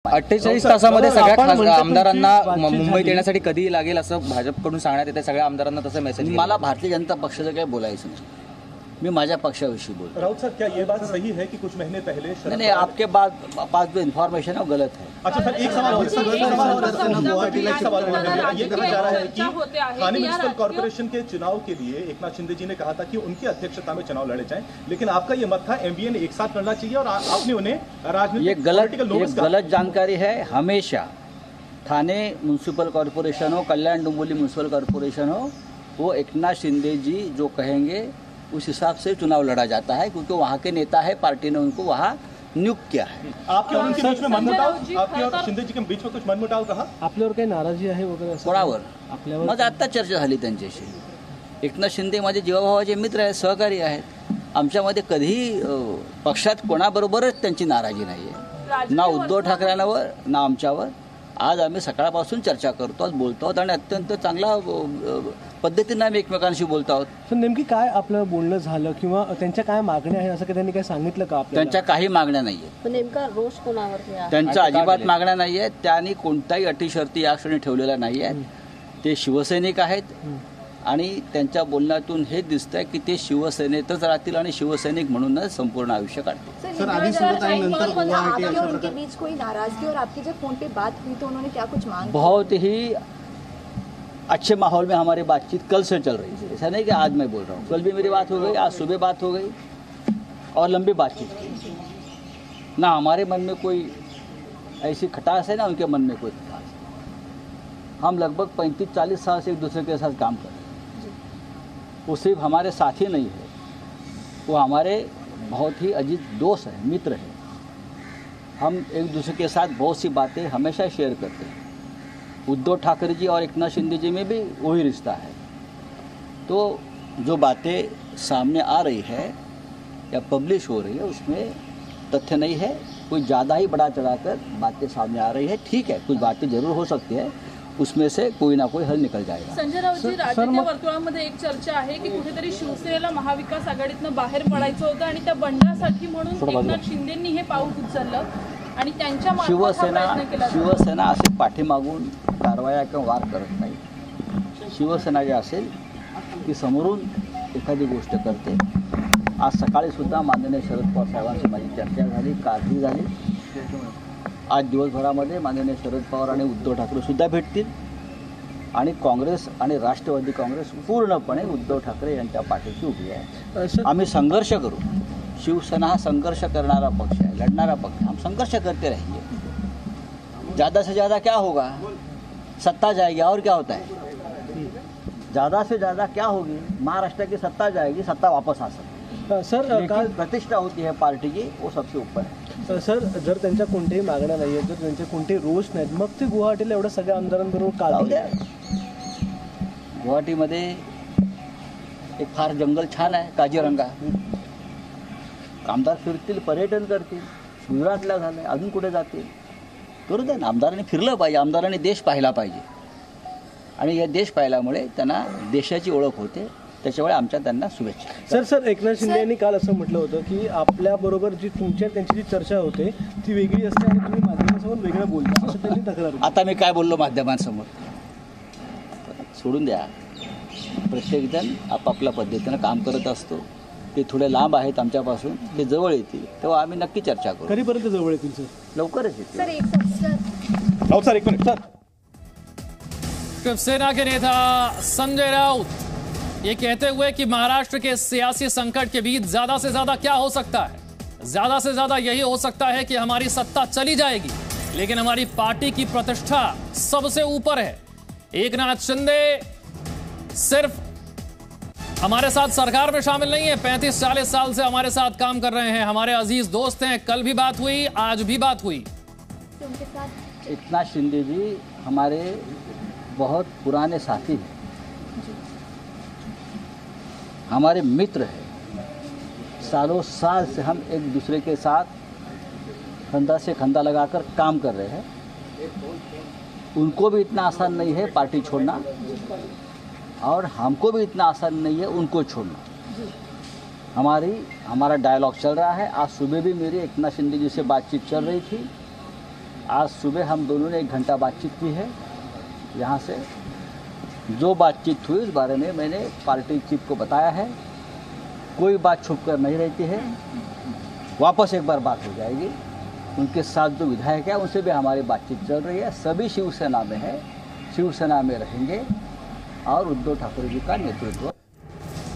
48 तासामध्ये सगळ्या आमदारांना मुंबईत येण्यासाठी कधी लागेल असं भाजपकडून सांगण्यात येते. सगळ्या आमदारांना तसं मेसेज. मला भारतीय जनता पक्षाचं काही बोलायचं नाही, मैं माझ्या पक्षाविषयी बोलतो. राउत साहब, क्या ये बात सही है कि कुछ महीने पहले नहीं, आपके पास जो इन्फॉर्मेशन है वो गलत है. अच्छा सर, एक सवाल ये कहा जा रहा है कि ठाणे म्युनिसिपल कॉर्पोरेशन के चुनाव के लिए एकनाथ शिंदे जी ने कहा था कि उनकी अध्यक्षता में चुनाव लड़े जाएं, लेकिन आपका ये मत था एमबीए ने एक साथ लड़ना चाहिए और आपने उन्हें राजनीतिक गलत जानकारी है. हमेशा ठाणे म्युनिसिपल कॉर्पोरेशन हो, कल्याण डोंबिवली म्युनिसिपल कॉर्पोरेशन हो, वो एकनाथ शिंदे जी जो कहेंगे उस हिसाब से चुनाव लड़ा जाता है, क्योंकि वहाँ के नेता है, पार्टी ने उनको वहाँ नियुक्त किया है. आपके और उनके बीच में मनमुटाव, आपके और शिंदे जी के बीच में कुछ मनमुटाव कहा? आपल्यावर काही नाराजी आहे वगैरे? कोणावर? आपल्यावर. माझं आत्ता चर्चा झाली त्यांच्याशी. एकनाथ शिंदे माझे जीवाभावाचे मित्र आहेत, सहकारी आहेत. आमच्यामध्ये कधीही पक्षात कोणाबरोबरच त्यांची नाराजी नाही आहे, ना उद्धव ठाकरेंवर ना आमच्यावर. आज आम्ही सकाळपासून चर्चा करतो आहोत, बोलतो आहोत आणि अत्यंत चांगला पद्धतीने आम्ही एकमेकांशी बोलतो आहोत. तर नेमकी काय आपलं बोलणं झालं किंवा त्यांच्या काय मागण्या आहे असं काही त्यांनी काय सांगितलं का आपल्याला? त्यांच्या काही मागण्या नाही आहेत. नेमका रोष कोणावरती आहे? त्यांच्या अजिबात मागण्या नाही आहेत. त्यांनी कोणताही अटी शर्ती या क्षणी ठेवलेल्या नाही आहेत. ते शिवसैनिक आहेत आणि त्यांच्या बोलण्यातून हे दिसतंय की ते शिवसेनेतच राहतील आणि शिवसैनिक म्हणूनच संपूर्ण आयुष्य काढतील. सर, आगे आपके और उनके बीच कोई नाराजगी और आपकी जब फोन पे बात हुई तो उन्होंने क्या कुछ मांग? बहुत ही अच्छे माहौल में हमारी बातचीत कल से चल रही है. ऐसा नहीं कि आज मैं बोल रहा हूँ, कल भी मेरी बात हो गई, आज सुबह बात हो गई और लंबी बातचीत की. ना हमारे मन में कोई ऐसी खटास है ना उनके मन में कोई खटास है. हम लगभग 35-40 साल से एक दूसरे के साथ काम कर रहे हैं. वो सिर्फ हमारे साथी नहीं है, वो हमारे बहुत ही अजीज दोस्त हैं, मित्र हैं. हम एक दूसरे के साथ बहुत सी बातें हमेशा शेयर करते हैं. उद्धव ठाकरे जी और एकनाथ शिंदे जी में भी वही रिश्ता है. तो जो बातें सामने आ रही है या पब्लिश हो रही है उसमें तथ्य नहीं है. कोई ज़्यादा ही बड़ा चढ़ाकर बातें सामने आ रही है. ठीक है, कुछ बातें जरूर हो सकती है, उसमें से कोई ना कोई हल निकल जाएगा. संजय राऊतजी, राजकीय वर्तुळामध्ये एक चर्चा आहे की कुठेतरी शिवसेनेला महाविकास आघाडीतनं बाहेर पडायचं होतं आणि त्या बंडासाठी म्हणून एकनाथ शिंदेंनी हे पाऊल उचललं आणि त्यांच्या शिवसेना असे पाठीमागून कारवाया किंवा वार करत नाही. शिवसेना जे असेल ती समोरून एखादी गोष्ट करते. आज सकाळी सुद्धा माननीय शरद पवार साहेबांशी माझी चर्चा झाली, काळजी झाली. आज दिवसभरामध्ये माननीय शरद पवार आणि उद्धव ठाकरे सुद्धा भेटतील आणि काँग्रेस आणि राष्ट्रवादी काँग्रेस पूर्णपणे उद्धव ठाकरे यांच्या पाठीशी उभी आहे. आम्ही संघर्ष करू. शिवसेना हा संघर्ष करणारा पक्ष है, लड़नारा पक्ष. हम संघर्ष करते रहेंगे. ज़्यादा से ज़्यादा क्या होगा? सत्ता जाएगी और क्या होता है? ज़्यादा से ज़्यादा क्या होगी? महाराष्ट्र की सत्ता जाएगी, सत्ता वापस आ सकती है. सर, प्रतिष्ठा होती है पार्टी की, वो सबसे ऊपर है. सर, जर त्यांच्या कोणत्याही मागण्या नाही आहेत, जर त्यांचे कोणतेही रोष नाहीत, मग ते गुवाहाटीला एवढ्या सगळ्या आमदारांबरोबर का जाऊ द्या? गुवाहाटीमध्ये एक फार जंगल छान आहे, काजीरंगा. आमदार फिरतील, पर्यटन करतील. गुजरातला झालं, अजून कुठे जातील? करू द्या ना. आमदारांनी फिरलं पाहिजे, आमदारांनी देश पाहिला पाहिजे आणि या देश पाहिल्यामुळे त्यांना देशाची ओळख होते. त्याच्यामुळे आमच्या त्यांना शुभेच्छा. सर, एकनाथ शिंदे यांनी काल असं म्हटलं होतं की आपल्याबरोबर जी त्यांची जी चर्चा होते ती वेगळी असते आणि तुम्ही माध्यमांसमोर वेगळं बोलता, असं त्यांनी तक्रार. आता मी काय बोललो माध्यमांसमोर? सोडून द्या. प्रत्येकजण आपापल्या पद्धतीनं काम करत असतो. ते थोडे लांब आहेत आमच्यापासून, ते जवळ येतील तेव्हा आम्ही नक्की चर्चा करू. कधीपर्यंत जवळ येतील सर? लवकरच येतील. सर, एक मिनट. सर, शिवसेना के नेता संजय राउत ये कहते हुए कि महाराष्ट्र के सियासी संकट के बीच ज्यादा से ज्यादा क्या हो सकता है? ज्यादा से ज्यादा यही हो सकता है कि हमारी सत्ता चली जाएगी, लेकिन हमारी पार्टी की प्रतिष्ठा सबसे ऊपर है. एकनाथ शिंदे सिर्फ हमारे साथ सरकार में शामिल नहीं है, 35-40 साल से हमारे साथ काम कर रहे हैं, हमारे अजीज दोस्त हैं. कल भी बात हुई, आज भी बात हुई. एकनाथ शिंदे जी हमारे बहुत पुराने साथी हैं, हमारे मित्र हैं. सालों साल से हम एक दूसरे के साथ कंधा से कंधा लगाकर काम कर रहे हैं. उनको भी इतना आसान नहीं है पार्टी छोड़ना और हमको भी इतना आसान नहीं है उनको छोड़ना. हमारा डायलॉग चल रहा है. आज सुबह भी मेरी एकनाथ शिंदे जी से बातचीत चल रही थी आज सुबह हम दोनों ने 1 घंटा बातचीत की है। यहाँ से जो बातचीत हुई उस बारे में मैंने पार्टी चीफ को बताया है। कोई बात छुप कर नहीं रहती है। वापस एक बार बात हो जाएगी। उनके साथ जो विधायक है उनसे भी हमारी बातचीत चल रही है। सभी शिवसेना में है, शिवसेना में रहेंगे और उद्धव ठाकरे जी का नेतृत्व।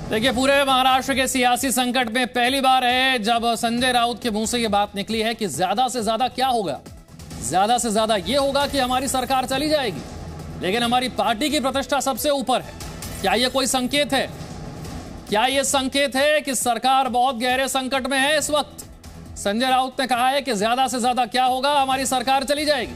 देखिए, पूरे महाराष्ट्र के सियासी संकट में पहली बार है जब संजय राउत के मुंह से ये बात निकली है कि ज्यादा से ज्यादा क्या होगा, ज्यादा से ज्यादा ये होगा कि हमारी सरकार चली जाएगी, लेकिन हमारी पार्टी की प्रतिष्ठा सबसे ऊपर है। क्या ये कोई संकेत है? क्या ये संकेत है कि सरकार बहुत गहरे संकट में है इस वक्त? संजय राउत ने कहा है कि ज्यादा से ज्यादा क्या होगा, हमारी सरकार चली जाएगी।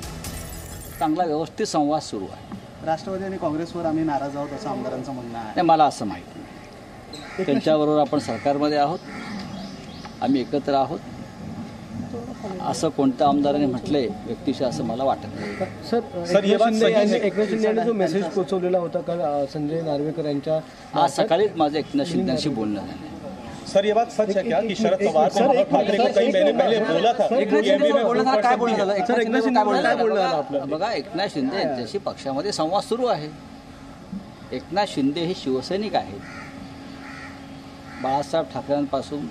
चांगला व्यवस्थित संवाद सुरू आहे। राष्ट्रवादी आणि काँग्रेसवर आम्ही नाराज आहोत असं आमदारांचं म्हणणं आहे। नाही, मला असं माहिती नाही। त्यांच्याबरोबर आपण सरकारमध्ये आहोत, आम्ही एकत्र आहोत असं कोणत्या आमदाराने म्हटले व्यक्तिशः असं मला वाटत नाही। सर एकनाथ शिंदे यांनी जो मेसेज पोहोचवलेला होता काल संजय नार्वेकर यांच्या, आज सकाळीच माझं एकनाथ शिंदेशी बोलणं झालं। सर ये बात सच है क्या कि शरद पवार ने उद्धव ठाकरे को कई महीने पहले बोला था? बघा, एकनाथ शिंदे यांच्याशी पक्षामध्ये संवाद सुरू आहे। एकनाथ शिंदे हे शिवसैनिक आहेत। बाळासाहेब ठाकरेंपासून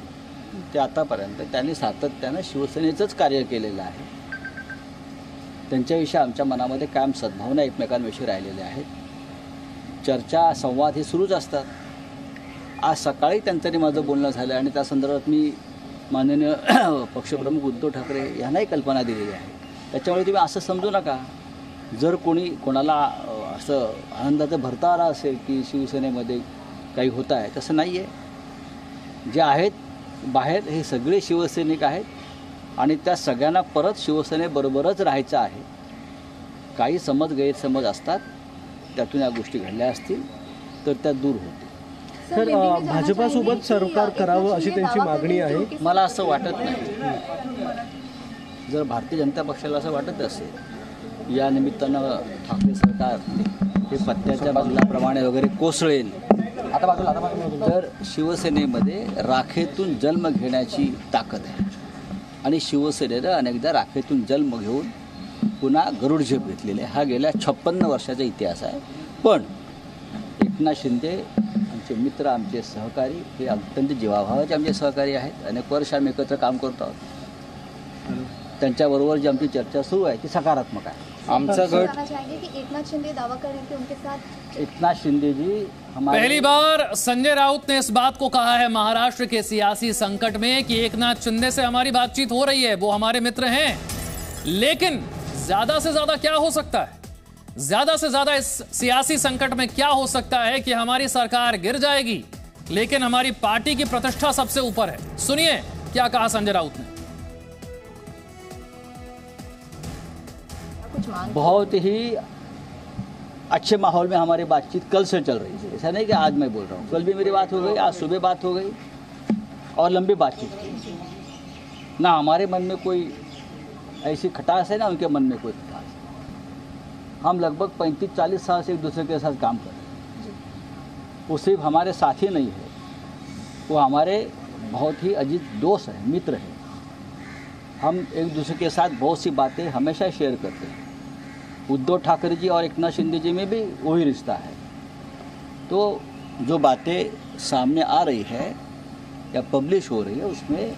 ते आतापर्यंत त्यांनी सातत्यानं शिवसेनेचंच कार्य केलेलं आहे। त्यांच्याविषयी आमच्या मनामध्ये कायम सद्भावना एकमेकांविषयी राहिलेल्या आहेत। चर्चा संवाद हे सुरूच असतात। आज सकाळी त्यांच्यानी माझं बोलणं झालं आणि त्या संदर्भात मी माननीय पक्षप्रमुख उद्धव ठाकरे यांनाही कल्पना दिलेली आहे। त्याच्यामुळे तुम्ही असं समजू नका जर कोणाला असं आनंदाचं भरतारा असेल की शिवसेनेमध्ये काही होत आहे, तसं नाही आहे। जे आहेत बाहेर हे सगळे शिवसैनिक आहेत आणि त्या सगळ्यांना परत शिवसेनेबरोबरच राहायचं आहे। काही गैरसमज असतात, त्यातून या गोष्टी घडल्या असतील तर त्या दूर होतील। सर, भाजपासोबत सरकार करावं अशी त्यांची मागणी आहे। मला असं वाटत नाही। जर भारतीय जनता पक्षाला असं वाटत असेल या निमित्तानं ठाकरे सरकार हे पत्त्याच्या बंगल्याप्रमाणे वगैरे कोसळेल, तर शिवसेनेमध्ये राखेतून जन्म घेण्याची ताकद आहे आणि शिवसेनेनं अनेकदा राखेतून जन्म घेऊन पुन्हा गरुड झेप घेतलेले हा गेल्या 56 वर्षाचा इतिहास आहे। पण एकनाथ शिंदे आमचे मित्र, आमचे सहकारी, हे अत्यंत जीवाभावाचे आमचे सहकारी आहेत। अनेक वर्ष आम्ही एकत्र काम करतो आहोत। त्यांच्याबरोबर जी आमची चर्चा सुरू आहे ती सकारात्मक आहे। आमचा गट एकनाथ शिंदे दावा कर रहे थे उनके साथ, एकनाथ शिंदे जी हमारे पहली बार संजय राउत ने इस बात को कहा है महाराष्ट्र के सियासी संकट में कि एकनाथ शिंदे से हमारी बातचीत हो रही है, वो हमारे मित्र हैं, लेकिन ज्यादा से ज्यादा क्या हो सकता है, ज्यादा से ज्यादा इस सियासी संकट में क्या हो सकता है कि हमारी सरकार गिर जाएगी, लेकिन हमारी पार्टी की प्रतिष्ठा सबसे ऊपर है। सुनिए क्या कहा संजय राउत ने। बहुत ही अच्छे माहौल में हमारी बातचीत कल से चल रही है। ऐसा नहीं कि आज मैं बोल रहा हूँ, कल भी मेरी बात हो गई, आज सुबह बात हो गई और लंबी बातचीत की। ना हमारे मन में कोई ऐसी खटास है ना उनके मन में कोई खटास है। हम लगभग 35-40 साल से एक दूसरे के साथ काम कर रहे हैं। वो सिर्फ हमारे साथी नहीं है, वो हमारे बहुत ही अजीज दोस्त हैं, मित्र हैं। हम एक दूसरे के साथ बहुत सी बातें हमेशा शेयर करते हैं। उद्धव ठाकरे जी और एकनाथ शिंदे जी में भी वही रिश्ता है। तो जो बातें सामने आ रही है या पब्लिश हो रही है उसमें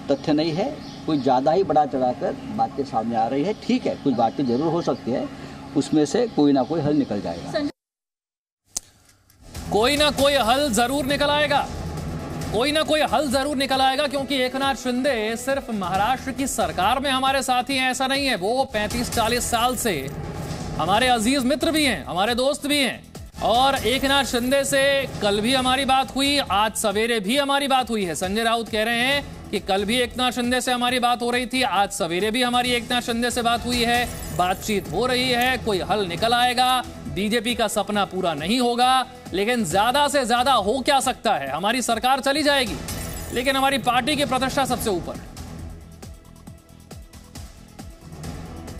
तथ्य नहीं है, कोई ज़्यादा ही बड़ा चढ़ाकर बातें सामने आ रही है। ठीक है, कुछ बातें जरूर हो सकती है, उसमें से कोई ना कोई हल निकल जाएगा। कोई ना कोई हल जरूर निकल आएगा, कोई ना कोई हल जरूर निकल आएगा, क्योंकि एकनाथ शिंदे सिर्फ महाराष्ट्र की सरकार में हमारे साथी हैं ऐसा नहीं है, वो 35-40 साल से हमारे अजीज मित्र भी हैं, हमारे दोस्त भी हैं। और एकनाथ शिंदे से कल भी हमारी बात हुई, आज सवेरे भी हमारी बात हुई है। संजय राउत कह रहे हैं कि कल भी एकनाथ शिंदे से हमारी बात हो रही थी, आज सवेरे भी हमारी एकनाथ शिंदे से बात हुई है, बातचीत हो रही है, कोई हल निकल आएगा। बीजेपी का सपना पूरा नहीं होगा, लेकिन ज्यादा से ज्यादा हो क्या सकता है, हमारी सरकार चली जाएगी, लेकिन हमारी पार्टी की प्रतिष्ठा सबसे ऊपर है।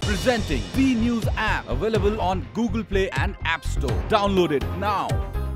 Presenting B News app, available on Google Play and App Store. Download it now.